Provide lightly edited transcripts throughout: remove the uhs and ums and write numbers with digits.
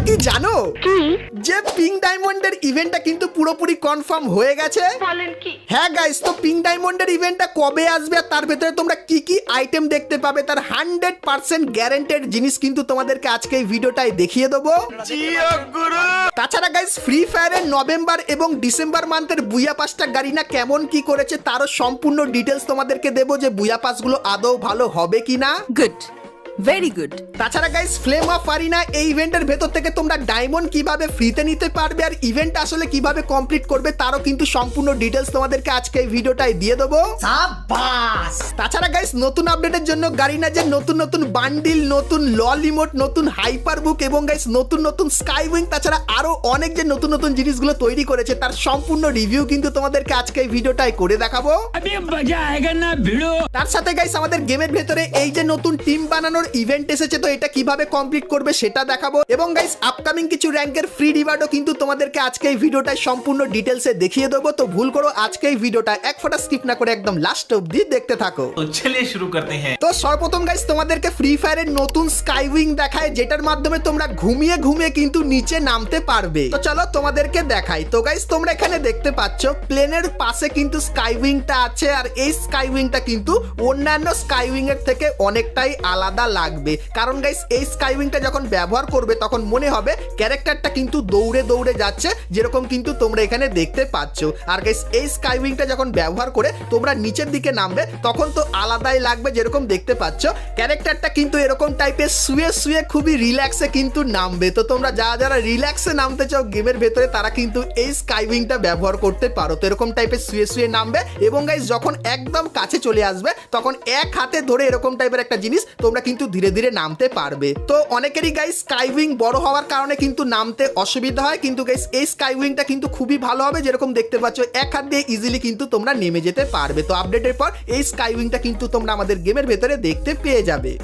কি জানো যে পিঙ্ক ডায়মন্ডের ইভেন্টটা কিন্তু পুরোপুরি কনফার্ম হয়ে গেছে? হ্যাঁ গাইস, তো পিঙ্ক ডায়মন্ডের ইভেন্টটা কবে আসবে আর তার ভেতরে তোমরা কি কি আইটেম দেখতে পাবে তার 100% গ্যারান্টেড জিনিস কিন্তু তোমাদেরকে আজকে এই ভিডিওটাই দেখিয়ে দেবো। তাছাড়া গাইস ফ্রি ফায়ারের নভেম্বর এবং ডিসেম্বর মান্থের বুয়া পাসটা গারিনা কেমন কি করেছে তারও সম্পূর্ণ ডিটেলস তোমাদেরকে দেবো যে বুয়া পাসগুলো আদৌ ভালো হবে কিনা। Good, very good. তাছাড়া গাইস ফ্লেম অফ আরিনা এই ইভেন্টের ভেতর থেকে তোমরা ডায়মন্ড কিভাবে ফ্রিতে নিতে পারবে আর ইভেন্ট আসলে কিভাবে কমপ্লিট করবে তারও কিন্তু সম্পূর্ণ ডিটেলস তোমাদেরকে আজকে এই ভিডিওটাই দিয়ে দেবো। সাবাস। তাছাড়া গাইস নতুন আপডেটের জন্য গারিনা যে নতুন নতুন বান্ডিল, নতুন লল ইমোট, নতুন হাইপার বুক এবং গাইস নতুন নতুন স্কাই উইং, তাছাড়া আরো অনেক যে নতুন নতুন জিনিসগুলো তৈরি করেছে তার সম্পূর্ণ রিভিউ কিন্তু তোমাদেরকে আজকে এই ভিডিওটাই করে দেখাবো। তার সাথে গাইস আমাদের গেমের ভেতরে এই যে নতুন টিম বানানোর ইভেন্ট এসেছে তো এটা কিভাবে কমপ্লিট করবে সেটা দেখাবো এবং গাইস আপকামিং কিছু র্যাঙ্কের ফ্রি রিওয়ার্ডও কিন্তু তোমাদেরকে আজকে এই ভিডিওটায় সম্পূর্ণ ডিটেলসে দেখিয়ে দেবো। তো ভুল করো আজকে এই ভিডিওটা এক ফোঁটা স্কিপ না করে একদম লাস্ট অবধি দেখতে থাকো। তো চলিয়ে শুরু করতে হ্যাঁ। তো সর্বপ্রথম গাইস তোমাদেরকে ফ্রি ফায়ারের নতুন স্কাই উইং দেখায় যেটার মাধ্যমে তোমরা ঘুমিয়ে ঘুমিয়ে কিন্তু নিচে নামতে পারবে। তো চলো তোমাদেরকে দেখাই। তো গাইস তোমরা এখানে দেখতে পাচ্ছ প্লেনের পাশে কিন্তু স্কাই উইংটা আছে আর এই স্কাই উইংটা কিন্তু অন্যান্য স্কাই উইং এর থেকে অনেকটাই আলাদা লাগবে, কারণ গাইস এই স্কাই উইংটা যখন ব্যবহার করবে তখন মনে হবে ক্যারেক্টারটা কিন্তু দৌড়ে দৌড়ে যাচ্ছে, যেরকম কিন্তু তোমরা এখানে দেখতে পাচ্ছ। আর গাইস এই স্কাই উইংটা যখন ব্যবহার করে তোমরা নিচের দিকে নামবে তখন তো আলাদাই লাগবে, যেরকম দেখতে পাচ্ছ ক্যারেক্টারটা কিন্তু এরকম টাইপের শুয়ে শুয়ে খুবই রিল্যাক্সে কিন্তু নামবে। তো তোমরা যারা রিল্যাক্সে নামতে চাও গেমের ভেতরে তারা কিন্তু এই স্কাই উইংটা ব্যবহার করতে পারো। তো এরকম টাইপের শুয়ে শুয়ে নামবে এবং গাইস যখন একদম কাছে চলে আসবে তখন এক হাতে ধরে এরকম টাইপের একটা জিনিস তোমরা কিন্তু ধীরে ধীরে নামতে পারবে। তো অনেকেরই গাইস স্কাই উইং বড় হওয়ার কারণে কিন্তু নামতে অসুবিধা হয়, কিন্তু গাইস এই স্কাই উইংটা কিন্তু খুবই ভালো হবে, যেরকম দেখতে পাচ্ছ এক হাত দিয়ে ইজিলি কিন্তু তোমরা নেমে যেতে পারবে। তো আপডেটের পর এই স্কাই উইংটা কিন্তু তোমরা আমাদের গেমের ভেতরে দেখতে পেয়ে যাবে।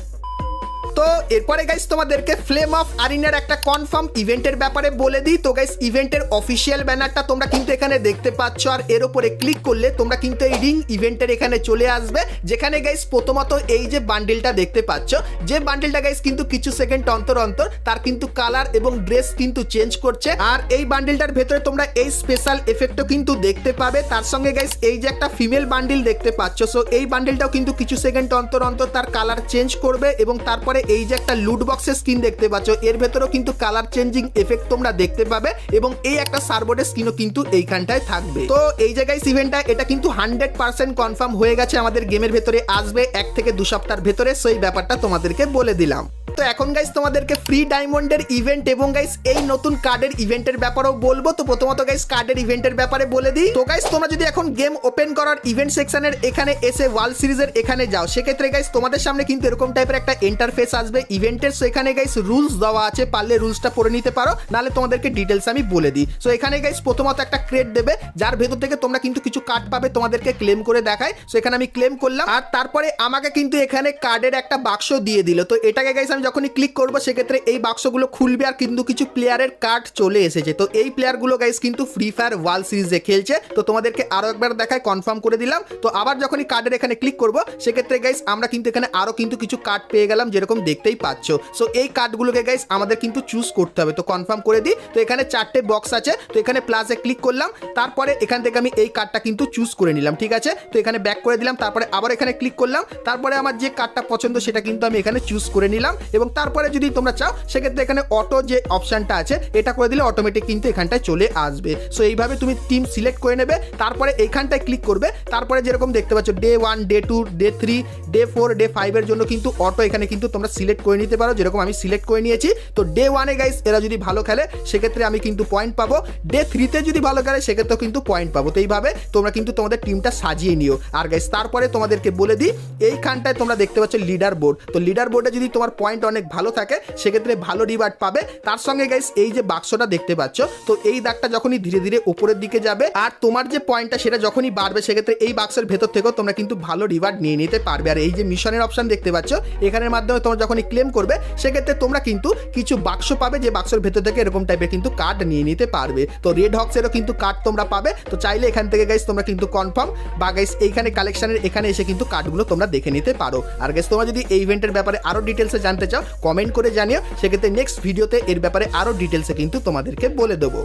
তো এরপরে গাইস তোমাদেরকে ফ্লেম অফ আরিনার একটা কনফার্ম ইভেন্টের ব্যাপারে বলে দিই। তো গাইস ইভেন্টের অফিসিয়াল ব্যানারটা তোমরা কিন্তু এখানে দেখতে পাচ্ছ আর এর উপরে ক্লিক করলে তোমরা কিন্তু এই রিং ইভেন্টের এখানে চলে আসবে, যেখানে গাইস প্রথমত এই যে বান্ডেলটা দেখতে পাচ্ছ, যে বান্ডেলটা গাইস কিন্তু কিছু সেকেন্ড অন্তর অন্তর তার কিন্তু কালার এবং ড্রেস কিন্তু চেঞ্জ করছে আর এই বান্ডেলটার ভেতরে তোমরা এই স্পেশাল এফেক্টও কিন্তু দেখতে পাবে। তার সঙ্গে গাইস এই যে একটা ফিমেল বান্ডেল দেখতে পাচ্ছ, সো এই বান্ডেলটাও কিন্তু কিছু সেকেন্ড অন্তর অন্তর তার কালার চেঞ্জ করবে এবং তারপরে এই যে একটা লুট বক্সের স্কিন দেখতে পাচ্ছ এর ভেতরেও কিন্তু কালার চেঞ্জিং এফেক্ট তোমরা দেখতে পাবে এবং এই একটা সার্বোর্ডের স্কিনও কিন্তু এইখানটায় থাকবে। তো এই জায়গায় ইভেন্টটা এটা কিন্তু 100% কনফার্ম হয়ে গেছে, আমাদের গেমের ভেতরে আসবে 1 থেকে 2 সপ্তাহের ভেতরে, সেই ব্যাপারটা তোমাদেরকে বলে দিলাম। তো এখন গাইস তোমাদেরকে ফ্রি ডায়মন্ডের ইভেন্ট এবং গাইস এই নতুন কার্ডের ইভেন্টের ব্যাপারেও বলবো। তো প্রথমত গাইস কার্ডের ইভেন্টের ব্যাপারে বলে দিই। তো গাইস তোমরা যদি এখন গেম ওপেন করার ইভেন্ট সেকশনের এখানে এসে ওয়ার্ল্ড সিরিজের এখানে যাও, সেক্ষেত্রে গাইস তোমাদের সামনে কিন্তু এরকম টাইপের একটা ইন্টারফেস আসবে ইভেন্টের। সো এখানে গাইস রুলস দেওয়া আছে, পারলে রুলসটা পড়ে নিতে পারো, নাহলে তোমাদেরকে ডিটেলস আমি বলে দিই। সো এখানে গাইস প্রথমত একটা ক্রেট দেবে যার ভেতর থেকে তোমরা কিন্তু কিছু কার্ড পাবে, তোমাদেরকে ক্লেম করে দেখায়। সো এখানে আমি ক্লেম করলাম আর তারপরে আমাকে কিন্তু এখানে কার্ডের একটা বাক্স দিয়ে দিল। তো এটাকে গাইস আমি যখনই ক্লিক করবো সেক্ষেত্রে এই বাক্সগুলো খুলবে আর কিন্তু কিছু প্লেয়ারের কার্ড চলে এসেছে। তো এই প্লেয়ারগুলো গাইস কিন্তু ফ্রি ফায়ার ওয়ার্ল্ড সিরিজে খেলছে। তো তোমাদেরকে আরো একবার দেখায়, কনফার্ম করে দিলাম। তো আবার যখনই কার্ডের এখানে ক্লিক করবো সেক্ষেত্রে গাইস আমরা কিন্তু এখানে আরো কিন্তু কিছু কার্ড পেয়ে গেলাম, যেরকম দেখতেই পাচ্ছ। সো এই কার্ডগুলোকে গাইস আমাদের কিন্তু চুজ করতে হবে। তো কনফার্ম করে দিই। তো এখানে 4টে বক্স আছে, তো এখানে প্লাসে ক্লিক করলাম, তারপরে এখান থেকে আমি এই কার্ডটা কিন্তু চুজ করে নিলাম, ঠিক আছে। তো এখানে ব্যাক করে দিলাম, তারপরে আবার এখানে ক্লিক করলাম, তারপরে আমার যে কার্ডটা পছন্দ সেটা কিন্তু আমি এখানে চুজ করে নিলাম এবং তারপরে যদি তোমরা চাও সেক্ষেত্রে এখানে অটো যে অপশনটা আছে এটা করে দিলে অটোমেটিক কিন্তু এখানটায় চলে আসবে। সো এইভাবে তুমি টিম সিলেক্ট করে নেবে, তারপরে এইখানটায় ক্লিক করবে, তারপরে যেরকম দেখতে পাচ্ছ day 1, day 2, day 3, day 4, day 5 এর জন্য কিন্তু অটো এখানে কিন্তু তোমরা সিলেক্ট করে নিতে পারো, যেরকম আমি সিলেক্ট করে নিয়েছি। তো ডে 1 এ গাইস এরা যদি ভালো খেলে সেক্ষেত্রে আমি কিন্তু পয়েন্ট পাবো, ডে 3 তে যদি ভালো খেলে সেক্ষেত্রেও কিন্তু পয়েন্ট পাবো। তো এইভাবে তোমরা কিন্তু তোমাদের টিমটা সাজিয়ে নিও। আর গাইস তারপরে তোমাদেরকে বলে দিই এইখানটায় তোমরা দেখতে পাচ্ছ লিডার বোর্ড। তো লিডার বোর্ডে যদি তোমার পয়েন্ট অনেক ভালো থাকে সেক্ষেত্রে ভালো রিওয়ার্ড পাবে। তার সঙ্গে গাইস এই যে বাক্সটা দেখতে পাচ্ছ, তো এই দাগটা যখনই ধীরে ধীরে উপরের দিকে যাবে আর তোমার যে পয়েন্টটা সেটা যখনই বাড়বে সেক্ষেত্রে এই বাক্সের ভেতর থেকেও তোমরা কিন্তু ভালো রিওয়ার্ড নিয়ে নিতে পারবে। আর এই যে মিশনের অপশন দেখতে পাচ্ছ এখানের মাধ্যমে তোমরা যখনই ক্লেম করবে সেক্ষেত্রে তোমরা কিন্তু কিছু বাক্স পাবে, যে বাক্সের ভেতর থেকে এরকম টাইপের কিন্তু কার্ড নিয়ে নিতে পারবে। তো রেড হক্সেরও কিন্তু কার্ড তোমরা পাবে। তো চাইলে এখান থেকে গাইস তোমরা কিন্তু কনফার্ম বা গাইস এইখানে কালেকশনের এখানে এসে কিন্তু কার্ডগুলো তোমরা দেখে নিতে পারো। আর গাইস তোমরা যদি এই ইভেন্টের ব্যাপারে আরো ডিটেলসে জানতে চাও চাও কমেন্ট করে জানিও, সেক্ষেত্রে নেক্সট ভিডিওতে এর ব্যাপারে আরও ডিটেলসে কিন্তু তোমাদেরকে বলে দেবো।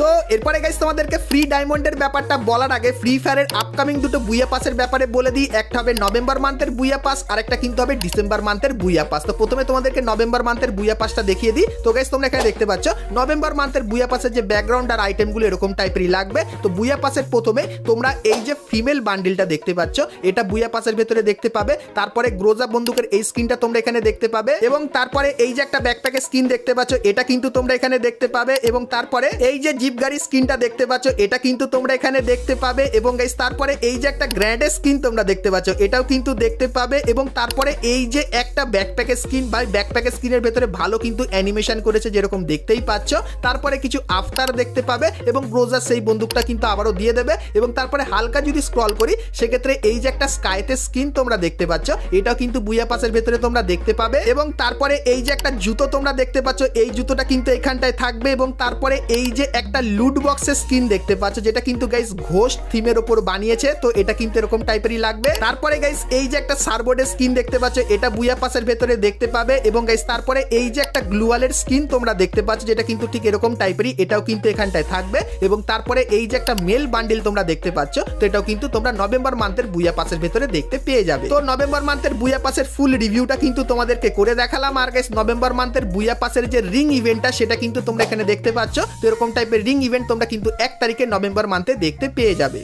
তো এরপরে গাইস তোমাদেরকে ফ্রি ডায়মন্ডের ব্যাপারটা বলার আগে ফ্রি ফায়ারের আপকামিং দুটো বুইয়া পাসের ব্যাপারে বলে দিই। একটা হবে নভেম্বর মান্থের বুইয়া পাস, আর একটা কিন্তু হবে ডিসেম্বর মান্থের বুইয়া পাস। তো প্রথমে তোমাদেরকে নভেম্বর মান্থের বুইয়া পাসটা দেখিয়ে দিই। তো গাইস তোমরা এখানে দেখতে পাচ্ছ নভেম্বর মান্থের বুইয়া পাসের যে ব্যাকগ্রাউন্ড আর আইটেমগুলো এরকম টাইপেরই লাগবে। তো বুইয়া পাসের প্রথমে তোমরা এই যে ফিমেল বান্ডিলটা দেখতে পাচ্ছ, এটা বুইয়া পাসের ভেতরে দেখতে পাবে। তারপরে গ্রোজা বন্দুকের এই স্কিনটা তোমরা এখানে দেখতে পাবে, এবং তারপরে এই যে একটা ব্যাকপ্যাকের স্কিন দেখতে পাচ্ছ, এটা কিন্তু তোমরা এখানে দেখতে পাবে। এবং তারপরে এই যে জিপ গাড়ি স্কিনটা দেখতে পাচ্ছ, এটা কিন্তু তোমরা এখানে দেখতে পাবে। এবং গাইস তারপরে এই যে একটা গ্র্যান্ডের স্কিন তোমরা দেখতে পাচ্ছ, এটাও কিন্তু দেখতে পাবে। এবং তারপরে এই যে একটা ব্যাকপ্যাকের স্কিন বা ব্যাকপ্যাকের স্কিনের ভেতরে ভালো কিন্তু অ্যানিমেশন করেছে যেরকম দেখতেই পাচ্ছ। তারপরে কিছু আফটার দেখতে পাবে, এবং গ্রোজার সেই বন্দুকটা কিন্তু আবারও দিয়ে দেবে। এবং তারপরে হালকা যদি স্ক্রল করি সেক্ষেত্রে এই যে একটা স্কাইতে স্কিন তোমরা দেখতে পাচ্ছ, এটাও কিন্তু বুইয়া পাসের ভেতরে তোমরা দেখতে পাবে। এবং তারপরে এই যে একটা জুতো তোমরা দেখতে পাচ্ছ, এই জুতোটা কিন্তু এখানটায় থাকবে। এবং তারপরে এই যে একটা লুট বক্সের স্কিন দেখতে পাচ্ছ, যেটা কিন্তু গাইস ঘোস্ট থিমের উপর বানিয়েছে, তো এটা কিন্তু এরকম টাইপেরই লাগবে। তারপরে গাইস এই যে একটা সার্বোর্ডের স্কিন দেখতে পাচ্ছ, এটা বুইয়া পাসের ভেতরে দেখতে পাবে। এবং গাইস তারপরে এই যে একটা গ্লুয়ালের স্কিন তোমরা দেখতে পাচ্ছ, যেটা কিন্তু ঠিক এরকম টাইপেরই, এটাও কিন্তু এখানটায় থাকবে। এবং তারপরে এই যে একটা মেল বান্ডিল তোমরা দেখতে পাচ্ছ, তো এটাও কিন্তু তোমরা নভেম্বর মান্থের বুইয়া পাসের ভেতরে দেখতে পেয়ে যাবে। তো নভেম্বর মান্থের বুইয়া পাসের ফুল রিভিউটা কিন্তু তোমাদেরকে করে দেখালাম। আর গাইস নভেম্বর মান্থের বুইয়া পাসের যে রিং ইভেন্টটা, সেটা কিন্তু তোমরা এখানে দেখতে পাচ্ছ। তো এরকম টাইপের রিং ইভেন্ট তোমরা কিন্তু 1 তারিখে নভেম্বর মান্থে দেখতে পেয়ে যাবে।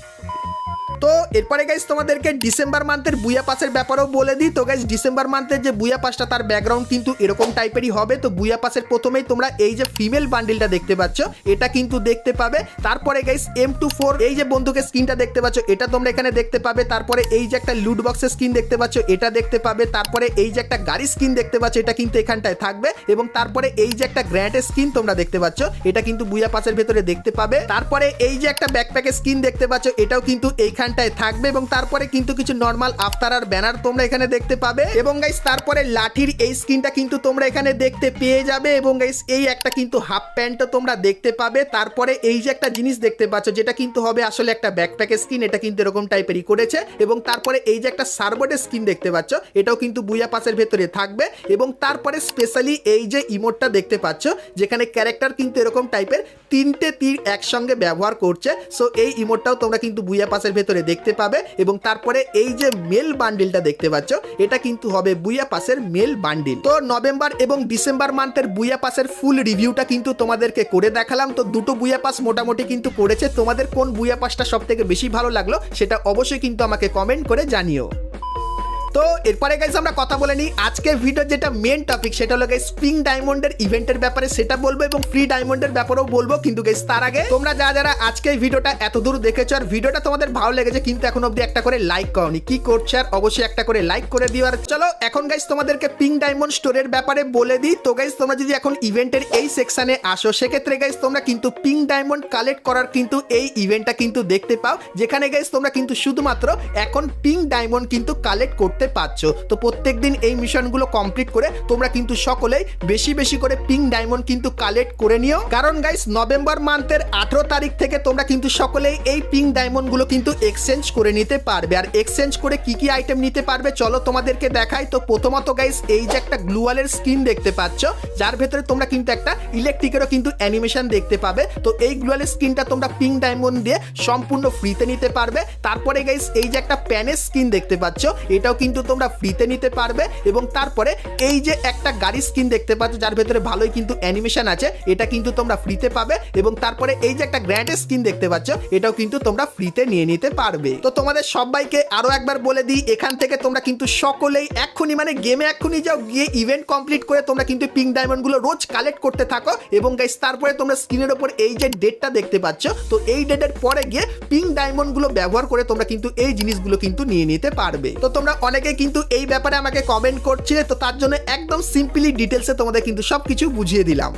তো এরপরে গাইস তোমাদেরকে ডিসেম্বর মান্থের বুইয়া পাসের ব্যাপারেও বলে দিই। তো গাইস ডিসেম্বর মান্থের যে বুইয়া পাসটা তার ব্যাকগ্রাউন্ড কিন্তু এরকম টাইপেরই হবে। তো বুইয়া পাসের প্রথমেই তোমরা এই যে ফিমেল বান্ডিলটা দেখতে পাচ্ছ, এটা কিন্তু দেখতে পাবে। তারপরে গাইস M24 এই যে বন্দুকের স্কিনটা দেখতে পাচ্ছ, এটা তোমরা এখানে দেখতে পাবে। তারপরে এই যে একটা লুট বক্সের স্কিন দেখতে পাচ্ছ, এটা দেখতে পাবে। তারপরে এই যে একটা গাড়ি স্কিন দেখতে পাচ্ছ, এটা কিন্তু এখানটায় থাকবে। এবং তারপরে এই যে একটা গ্র্যান্ডের স্কিন তোমরা দেখতে পাচ্ছ, এটা কিন্তু বুইয়া পাসের ভেতরে দেখতে পাবে। তারপরে এই যে একটা ব্যাকপ্যাকের স্কিন দেখতে পাচ্ছ, এটাও কিন্তু এইখানটায় থাকবে। এবং তারপরে কিন্তু কিছু নরমাল আফতার আর ব্যানার তোমরা এখানে দেখতে পাবে। এবং গাইস তারপরে লাঠির এই স্কিনটা কিন্তু তোমরা এখানে দেখতে পেয়ে যাবে। এবং গাইস এই একটা কিন্তু হাফ প্যান্টও তোমরা দেখতে পাবে। তারপরে এই যে একটা জিনিস দেখতে পাচ্ছ, যেটা কিন্তু হবে আসলে একটা ব্যাকপ্যাকের স্কিন, এটা কিন্তু এরকম টাইপেরই করেছে। এবং তারপরে এই যে একটা সার্বোর্ডের স্কিন দেখতে পাচ্ছ, এটাও কিন্তু বুইয়া পাসের ভেতরে থাকবে। এবং তারপরে স্পেশালি এই যে ইমোটটা দেখতে পাচ্ছ, যেখানে ক্যারেক্টার কিন্তু এরকম টাইপের 3টে তীর একসঙ্গে ব্যবহার করছে, সো এই ইমোটটাও তোমরা কিন্তু বুইয়া পাসের ভেতরে দেখতে পাবে। এবং তারপরে এই যে মেল বান্ডিলটা দেখতে পাচ্ছ, এটা কিন্তু হবে বুইয়া পাসের মেল বান্ডিল। তো নভেম্বর এবং ডিসেম্বর মান্থের বুইয়া পাসের ফুল রিভিউটা কিন্তু তোমাদেরকে করে দেখালাম। তো দুটো বুইয়া পাস মোটামুটি কিন্তু করেছে। তোমাদের কোন বুইয়া পাসটা সব থেকে বেশি ভালো লাগলো সেটা অবশ্যই কিন্তু আমাকে কমেন্ট করে জানিও। তো এরপরে গাইস আমরা কথা বলে নিই আজকের ভিডিওর যেটা মেন টপিক, সেটা হলো গাইস পিঙ্ক ডায়মন্ডের ইভেন্টের ব্যাপারে সেটা বলবো, এবং ফ্রি ডায়মন্ডের ব্যাপারেও বলবো। কিন্তু গাইস তার আগে তোমরা যারা আজকের ভিডিওটা এত দূর দেখেছো আর ভিডিওটা তোমাদের ভালো লেগেছে কিন্তু এখন অবধি একটা করে লাইক করনি, কি করছো? আর অবশ্যই একটা করে লাইক করে দিও। আর চলো এখন গাইস তোমাদেরকে পিঙ্ক ডায়মন্ড স্টোরের ব্যাপারে বলে দিই। তো গাইস তোমরা যদি এখন ইভেন্টের এই সেকশনে আসো, সেক্ষেত্রে গাইস তোমরা কিন্তু পিঙ্ক ডায়মন্ড কালেক্ট করার কিন্তু এই ইভেন্টটা কিন্তু দেখতে পাও, যেখানে গাইস তোমরা কিন্তু শুধুমাত্র এখন পিঙ্ক ডায়মন্ড কিন্তু কালেক্ট করতে পারছ। তো প্রত্যেকদিন এই মিশনগুলো কমপ্লিট করে তোমরা কিন্তু সকলেই বেশি বেশি করে পিঙ্ক ডায়মন্ড কিন্তু কালেক্ট করে নিও, কারণ গাইস নভেম্বর মান্থের 18 তারিখ থেকে তোমরা কিন্তু সকলেই এই পিঙ্ক ডায়মন্ডগুলো কিন্তু এক্সচেঞ্জ করে নিতে পারবে। আর এক্সচেঞ্জ করে কি কি আইটেম নিতে পারবে চলো তোমাদেরকে দেখাই। তো প্রথমত গাইস এই যে একটা গ্লুয়ালের স্কিন দেখতে পাচ্ছ, যার ভেতরে তোমরা কিন্তু একটা ইলেকট্রিকেরও কিন্তু অ্যানিমেশন দেখতে পাবে। তো এই গ্লুয়ালের স্কিনটা তোমরা পিঙ্ক ডায়মন্ড দিয়ে সম্পূর্ণ ফ্রিতে নিতে পারবে। তারপরে গাইস এই যে একটা প্যানের স্কিন দেখতে পাচ্ছ, এটাও কিন্তু তোমরা ফ্রিতে নিতে পারবে। এবং তারপরে এই যে একটা গাড়ি স্কিন দেখতে পাচ্ছ, যার ভেতরে ভালোই কিন্তু অ্যানিমেশন আছে, এটা কিন্তু তোমরা ফ্রিতে পাবে। এবং তারপরে এই যে একটা গ্র্যান্ড স্কিন দেখতে পাচ্ছ, এটাও কিন্তু তোমরা ফ্রিতে নিয়ে নিতে পারবে। তো তোমাদের সবাইকে আরো একবার বলে দিই, এখান থেকে তোমরা কিন্তু সকলেই এক্ষুনি মানে গেমে এক্ষুনি যাও, গিয়ে ইভেন্ট কমপ্লিট করে তোমরা কিন্তু পিঙ্ক ডায়মন্ড গুলো রোজ কালেক্ট করতে থাকো। এবং গাইস তারপরে তোমরা স্ক্রিনের উপর এই যে ডেটটা দেখতে পাচ্ছ, তো এই ডেটের পরে গিয়ে পিঙ্ক ডায়মন্ড গুলো ব্যবহার করে তোমরা কিন্তু এই জিনিসগুলো কিন্তু নিয়ে নিতে পারবে। তো তোমরা অনেকে কিন্তু এই ব্যাপারে আমাকে কমেন্ট করছিলে, তো তার জন্য একদম সিম্পলি ডিটেলসে তোমাদের কিন্তু সবকিছু বুঝিয়ে দিলাম।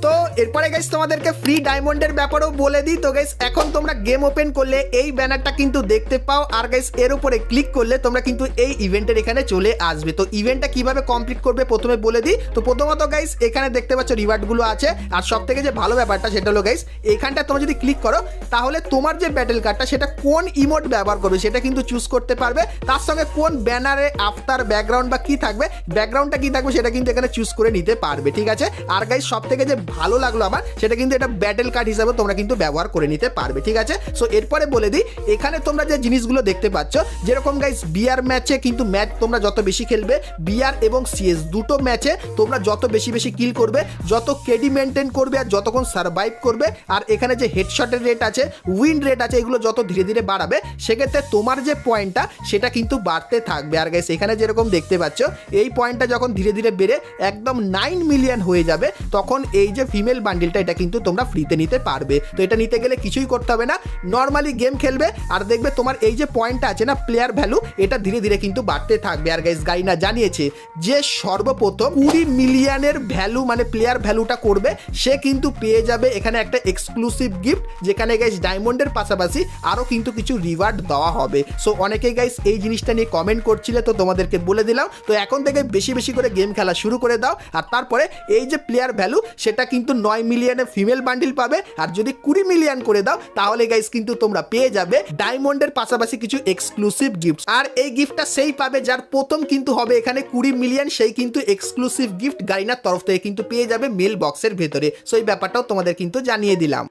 তো এরপরে গাইস তোমাদেরকে ফ্রি ডায়মন্ডের ব্যাপারেও বলে দিই। তো গাইস এখন তোমরা গেম ওপেন করলে এই ব্যানারটা কিন্তু দেখতে পাও, আর গাইস এর উপরে ক্লিক করলে তোমরা কিন্তু এই ইভেন্টের এখানে চলে আসবে। তো ইভেন্টটা কিভাবে কমপ্লিট করবে প্রথমে বলে দিই। তো প্রথমত গাইস এখানে দেখতে পাচ্ছ রিওয়ার্ড গুলো আছে, আর সব থেকে যে ভালো ব্যাপারটা সেটা হলো গাইস এইখানটা তোমরা যদি ক্লিক করো তাহলে তোমার যে ব্যাটেল কার্ডটা সেটা কোন ইমোট ব্যবহার করবে সেটা কিন্তু চুজ করতে পারবে, তার সঙ্গে কোন ব্যানারে আফটার ব্যাকগ্রাউন্ড বা কি থাকবে, ব্যাকগ্রাউন্ডটা কি থাকবে সেটা কিন্তু এখানে চুজ করে নিতে পারবে, ঠিক আছে। আর গাইস সব থেকে যে ভালো লাগলো আমার সেটা কিন্তু এটা ব্যাটেল কার্ড হিসাবে তোমরা কিন্তু ব্যবহার করে নিতে পারবে, ঠিক আছে। সো এরপরে বলে দিই এখানে তোমরা যে জিনিসগুলো দেখতে পাচ্ছ, যেরকম গাইস বিআর ম্যাচে কিন্তু ম্যাচ তোমরা যত বেশি খেলবে, বিআর এবং সিএস দুটো ম্যাচে তোমরা যত বেশি বেশি কিল করবে, যত কেডি মেনটেন করবে আর যতক্ষণ সার্ভাইভ করবে, আর এখানে যে হেডশটের রেট আছে, উইন রেট আছে, এগুলো যত ধীরে ধীরে বাড়াবে সেক্ষেত্রে তোমার যে পয়েন্টটা সেটা কিন্তু বাড়তে থাকবে। আর গাইস এখানে যেরকম দেখতে পাচ্ছ এই পয়েন্টটা যখন ধীরে ধীরে বেড়ে একদম 9 মিলিয়ন হয়ে যাবে তখন এই যে ফিমেল বান্ডিলটা এটা কিন্তু তোমরা ফ্রিতে নিতে পারবে। তো এটা নিতে গেলে কিছুই করতে হবে না, নর্মালি গেম খেলবে আর দেখবে তোমার এই যে পয়েন্টটা আছে না প্লেয়ার ভ্যালু, এটা ধীরে ধীরে কিন্তু বাড়তে থাকবে। আর গাইস গাইনা জানিয়েছে যে সর্বপ্রথম 20 মিলিয়নের ভ্যালু মানে প্লেয়ার ভ্যালুটা করবে সে কিন্তু পেয়ে যাবে এখানে একটা এক্সক্লুসিভ গিফট, যেখানে গাইস ডায়মন্ডের পাশাপাশি আরও কিন্তু কিছু রিওয়ার্ড দেওয়া হবে। সো অনেকেই গাইস এই জিনিসটা নিয়ে কমেন্ট করছিলে, তো তোমাদেরকে বলে দিলাম। তো এখন থেকে বেশি বেশি করে গেম খেলা শুরু করে দাও, আর তারপরে এই যে প্লেয়ার ভ্যালু সেটা কিন্তু 9 মিলিয়নের ফিমেল বান্ডিল পাবে, আর যদি 20 মিলিয়ন করে দাও তাহলে গাইস কিন্তু তোমরা পেয়ে যাবে ডায়মন্ডের পাশাপাশি কিছু এক্সক্লুসিভ গিফট। আর এই গিফটটা সেই পাবে যার প্রথম কিন্তু হবে এখানে 20 মিলিয়ন, সেই কিন্তু এক্সক্লুসিভ গিফট গাইনার তরফ থেকে কিন্তু পেয়ে যাবে মেল বক্সের ভেতরে। সো এই ব্যাপারটাও তোমাদের কিন্তু জানিয়ে দিলাম।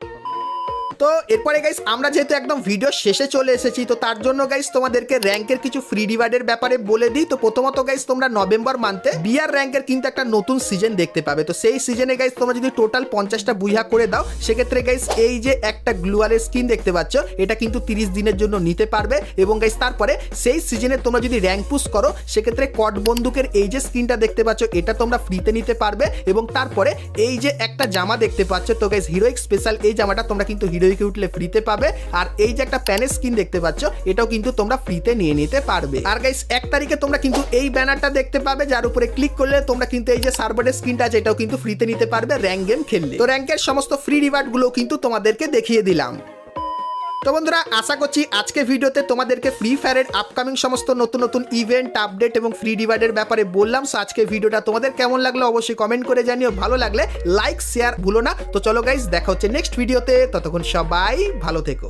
তো এরপরে গাইস আমরা যেহেতু একদম ভিডিও শেষে চলে এসেছি, তো তার জন্য গাইস তোমাদেরকে র্যাঙ্কের কিছু ফ্রি রিওয়ার্ডের ব্যাপারে বলে দিই। তো প্রথমত গাইস তোমরা নভেম্বর মান্থে বিআর র্যাঙ্কের কিন্তু একটা নতুন সিজন দেখতে পাবে। তো সেই সিজনে গাইস তোমরা যদি টোটাল 50টা বুইহা করে দাও সেক্ষেত্রে গাইস এই যে একটা গ্লুয়ালের স্কিন দেখতে পাচ্ছ এটা কিন্তু 30 দিনের জন্য নিতে পারবে। এবং গাইস তারপরে সেই সিজনে তোমরা যদি র্যাঙ্ক পুশ করো সেক্ষেত্রে কট বন্দুকের এই যে স্কিনটা দেখতে পাচ্ছ এটা তোমরা ফ্রিতে নিতে পারবে। এবং তারপরে এই যে একটা জামা দেখতে পাচ্ছ, তো গাইস হিরোইক স্পেশাল এই জামাটা তোমরা কিন্তু হিরোইকে উঠলে ফ্রিতে পাবে। আর এই যে একটা প্যানের স্কিন দেখতে পাচ্ছ এটাও কিন্তু তোমরা ফ্রিতে নিয়ে নিতে পারবে। আর গাইস 1 তারিখে তোমরা কিন্তু এই ব্যানারটা দেখতে পাবে যার উপরে ক্লিক করলে তোমরা কিন্তু এই যে সার্ভারের স্কিনটা আছে এটাও কিন্তু ফ্রিতে নিতে পারবে র্যাঙ্ক গেম খেললে। তো র্যাঙ্কের সমস্ত ফ্রি রিওয়ার্ড গুলো কিন্তু তোমাদেরকে দেখিয়ে দিলাম। তো বন্ধুরা আশা করছি আজকে ভিডিওতে তোমাদেরকে ফ্রি ফায়ারের আপকামিং সমস্ত নতুন নতুন ইভেন্ট আপডেট এবং ফ্রি রিওয়ার্ডের ব্যাপারে বললাম। সো আজকে ভিডিওটা তোমাদের কেমন লাগলো অবশ্যই কমেন্ট করে জানিও, ভালো লাগলে লাইক শেয়ার ভুলো না। তো চলো গাইস দেখা হচ্ছে নেক্সট ভিডিওতে, ততক্ষণ সবাই ভালো থেকো।